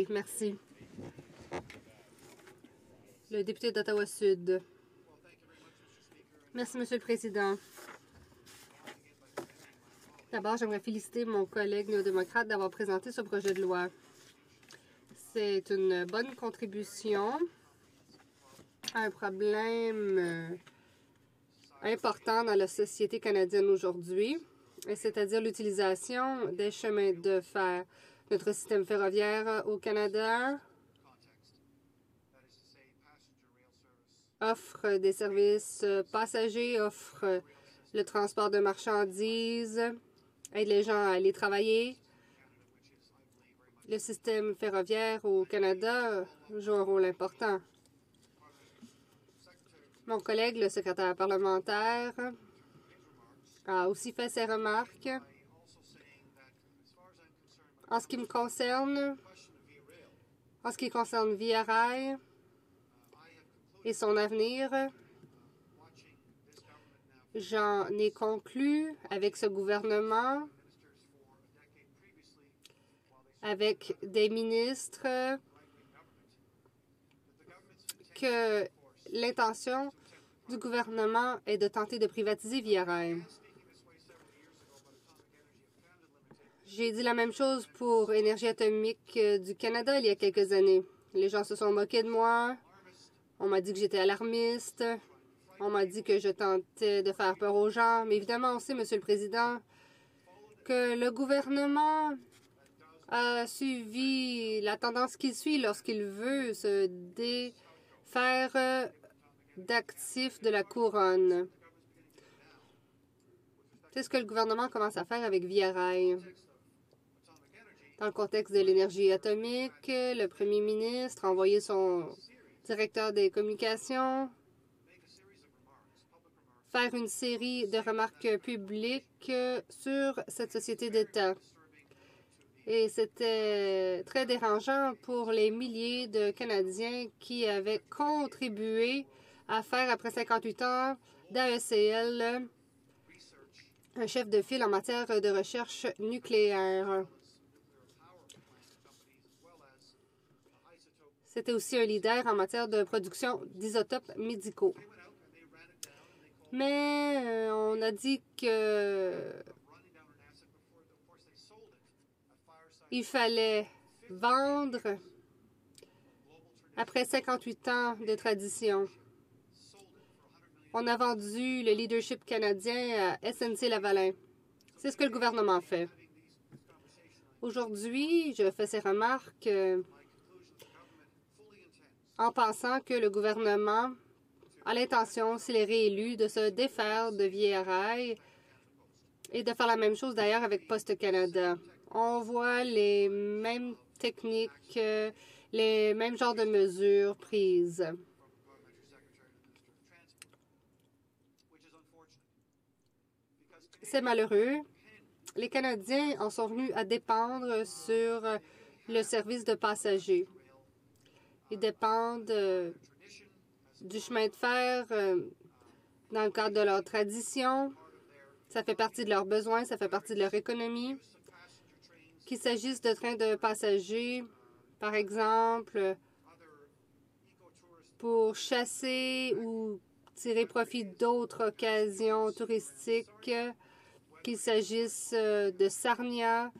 Merci. Le député d'Ottawa-Sud. Merci, Monsieur le Président. D'abord, j'aimerais féliciter mon collègue néo-démocrate d'avoir présenté ce projet de loi. C'est une bonne contribution à un problème important dans la société canadienne aujourd'hui, c'est-à-dire l'utilisation des chemins de fer. Notre système ferroviaire au Canada offre des services passagers, offre le transport de marchandises, aide les gens à aller travailler. Le système ferroviaire au Canada joue un rôle important. Mon collègue, le secrétaire parlementaire, a aussi fait ses remarques. En ce qui concerne Via Rail et son avenir, j'en ai conclu avec ce gouvernement, avec des ministres, que l'intention du gouvernement est de tenter de privatiser Via Rail. J'ai dit la même chose pour Énergie atomique du Canada il y a quelques années. Les gens se sont moqués de moi. On m'a dit que j'étais alarmiste. On m'a dit que je tentais de faire peur aux gens. Mais évidemment, on sait, Monsieur le Président, que le gouvernement a suivi la tendance qu'il suit lorsqu'il veut se défaire d'actifs de la couronne. C'est ce que le gouvernement commence à faire avec Via Rail. Dans le contexte de l'énergie atomique, le premier ministre a envoyé son directeur des communications faire une série de remarques publiques sur cette société d'État. Et c'était très dérangeant pour les milliers de Canadiens qui avaient contribué à faire, après 58 ans d'AECL, un chef de file en matière de recherche nucléaire. C'était aussi un leader en matière de production d'isotopes médicaux. Mais on a dit que il fallait vendre après 58 ans de tradition. On a vendu le leadership canadien à SNC-Lavalin. C'est ce que le gouvernement fait. Aujourd'hui, je fais ces remarques en pensant que le gouvernement a l'intention, s'il est réélu, de se défaire de Via Rail et de faire la même chose d'ailleurs avec Poste Canada. On voit les mêmes techniques, les mêmes genres de mesures prises. C'est malheureux. Les Canadiens en sont venus à dépendre sur le service de passagers. Ils dépendent du chemin de fer dans le cadre de leur tradition. Ça fait partie de leurs besoins, ça fait partie de leur économie. Qu'il s'agisse de trains de passagers, par exemple, pour chasser ou tirer profit d'autres occasions touristiques, qu'il s'agisse de Sarnia,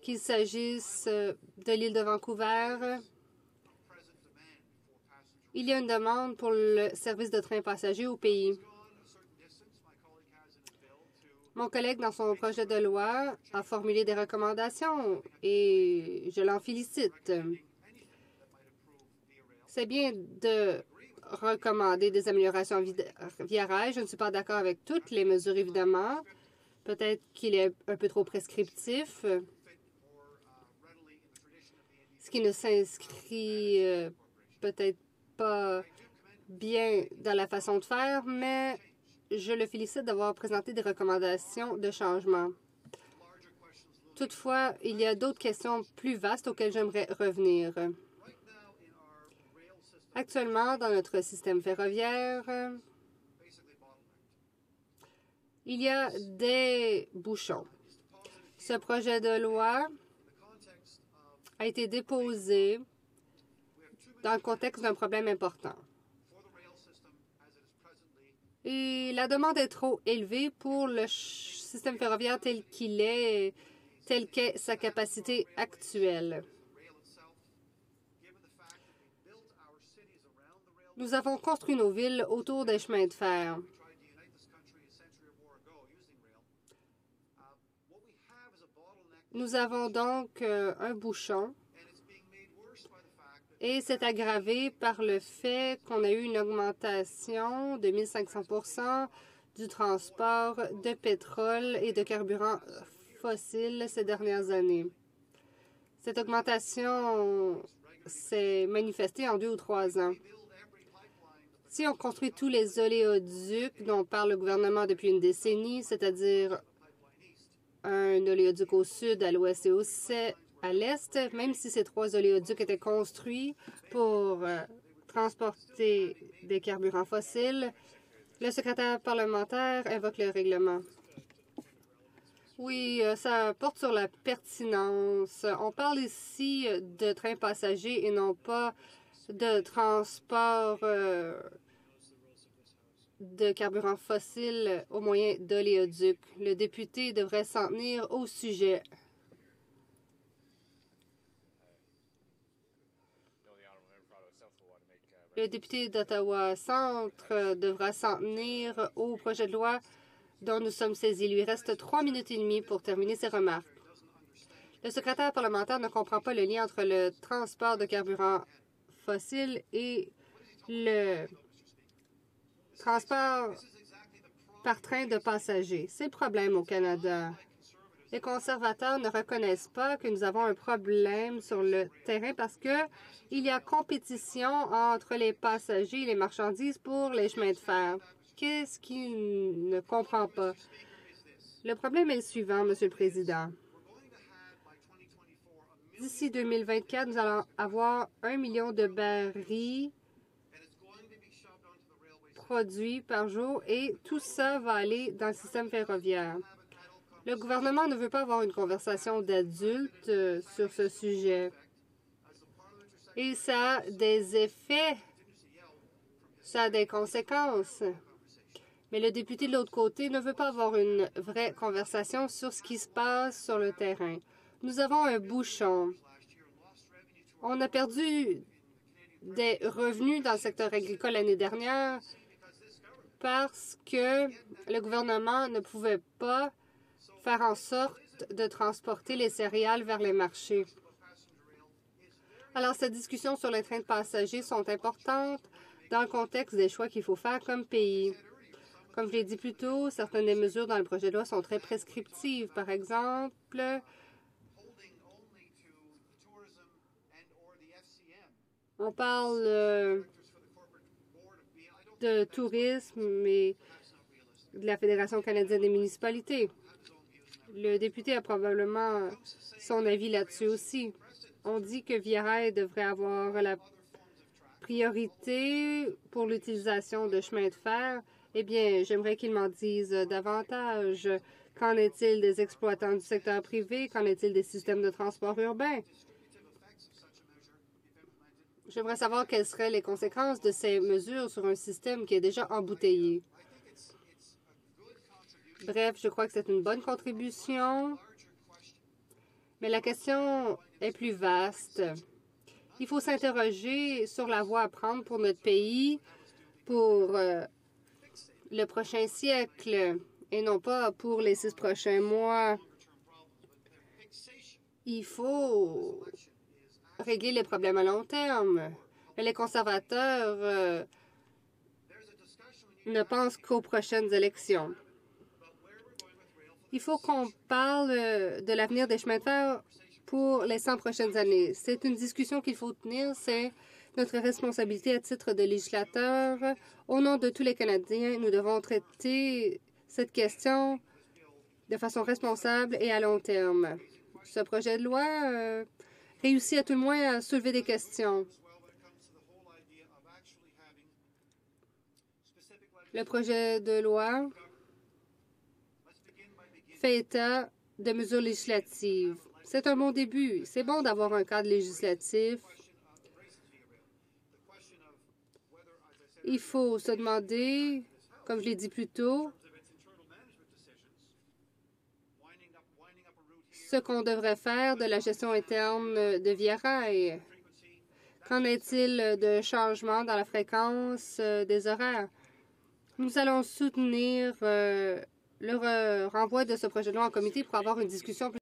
qu'il s'agisse de l'île de Vancouver. Il y a une demande pour le service de train passager au pays. Mon collègue, dans son projet de loi, a formulé des recommandations et je l'en félicite. C'est bien de recommander des améliorations Via Rail. Je ne suis pas d'accord avec toutes les mesures, évidemment. Peut-être qu'il est un peu trop prescriptif, ce qui ne s'inscrit peut-être pas bien dans la façon de faire, mais je le félicite d'avoir présenté des recommandations de changement. Toutefois, il y a d'autres questions plus vastes auxquelles j'aimerais revenir. Actuellement, dans notre système ferroviaire, il y a des bouchons. Ce projet de loi a été déposé dans le contexte d'un problème important. Et la demande est trop élevée pour le système ferroviaire tel qu'il est, telle qu'est sa capacité actuelle. Nous avons construit nos villes autour des chemins de fer. Nous avons donc un bouchon et c'est aggravé par le fait qu'on a eu une augmentation de 1500 % du transport de pétrole et de carburants fossiles ces dernières années. Cette augmentation s'est manifestée en 2 ou 3 ans. Si on construit tous les oléoducs dont parle le gouvernement depuis une décennie, c'est-à-dire un oléoduc au sud, à l'ouest et à l'est, même si ces 3 oléoducs étaient construits pour transporter des carburants fossiles, le secrétaire parlementaire invoque le règlement. Oui, ça porte sur la pertinence. On parle ici de trains passagers et non pas de transport de carburants fossiles au moyen d'oléoducs. Le député devrait s'en tenir au sujet. Le député d'Ottawa-Centre devra s'en tenir au projet de loi dont nous sommes saisis. Il lui reste 3 minutes et demie pour terminer ses remarques. Le secrétaire parlementaire ne comprend pas le lien entre le transport de carburants fossiles et le transport par train de passagers. C'est le problème au Canada. Les conservateurs ne reconnaissent pas que nous avons un problème sur le terrain parce qu'il y a compétition entre les passagers et les marchandises pour les chemins de fer. Qu'est-ce qu'il ne comprend pas? Le problème est le suivant, Monsieur le Président. D'ici 2024, nous allons avoir 1 million de barils produits par jour et tout ça va aller dans le système ferroviaire. Le gouvernement ne veut pas avoir une conversation d'adultes sur ce sujet. Et ça a des effets, ça a des conséquences. Mais le député de l'autre côté ne veut pas avoir une vraie conversation sur ce qui se passe sur le terrain. Nous avons un bouchon. On a perdu des revenus dans le secteur agricole l'année dernière parce que le gouvernement ne pouvait pas faire en sorte de transporter les céréales vers les marchés. Alors, ces discussions sur les trains de passagers sont importantes dans le contexte des choix qu'il faut faire comme pays. Comme je l'ai dit plus tôt, certaines des mesures dans le projet de loi sont très prescriptives. Par exemple, on parle de tourisme et de la Fédération canadienne des municipalités. Le député a probablement son avis là-dessus aussi. On dit que Via Rail devrait avoir la priorité pour l'utilisation de chemins de fer. Eh bien, j'aimerais qu'il m'en dise davantage. Qu'en est-il des exploitants du secteur privé? Qu'en est-il des systèmes de transport urbain? J'aimerais savoir quelles seraient les conséquences de ces mesures sur un système qui est déjà embouteillé. Bref, je crois que c'est une bonne contribution, mais la question est plus vaste. Il faut s'interroger sur la voie à prendre pour notre pays pour le prochain siècle et non pas pour les 6 prochains mois. Il faut régler les problèmes à long terme. Les conservateurs ne pensent qu'aux prochaines élections. Il faut qu'on parle de l'avenir des chemins de fer pour les 100 prochaines années. C'est une discussion qu'il faut tenir. C'est notre responsabilité à titre de législateur. Au nom de tous les Canadiens, nous devons traiter cette question de façon responsable et à long terme. Ce projet de loi réussit à tout le moins à soulever des questions. Le projet de loi fait état de mesures législatives. C'est un bon début. C'est bon d'avoir un cadre législatif. Il faut se demander, comme je l'ai dit plus tôt, ce qu'on devrait faire de la gestion interne de Via Rail. Qu'en est-il de changements dans la fréquence des horaires? Nous allons soutenir le renvoi de ce projet de loi en comité pour avoir une discussion plus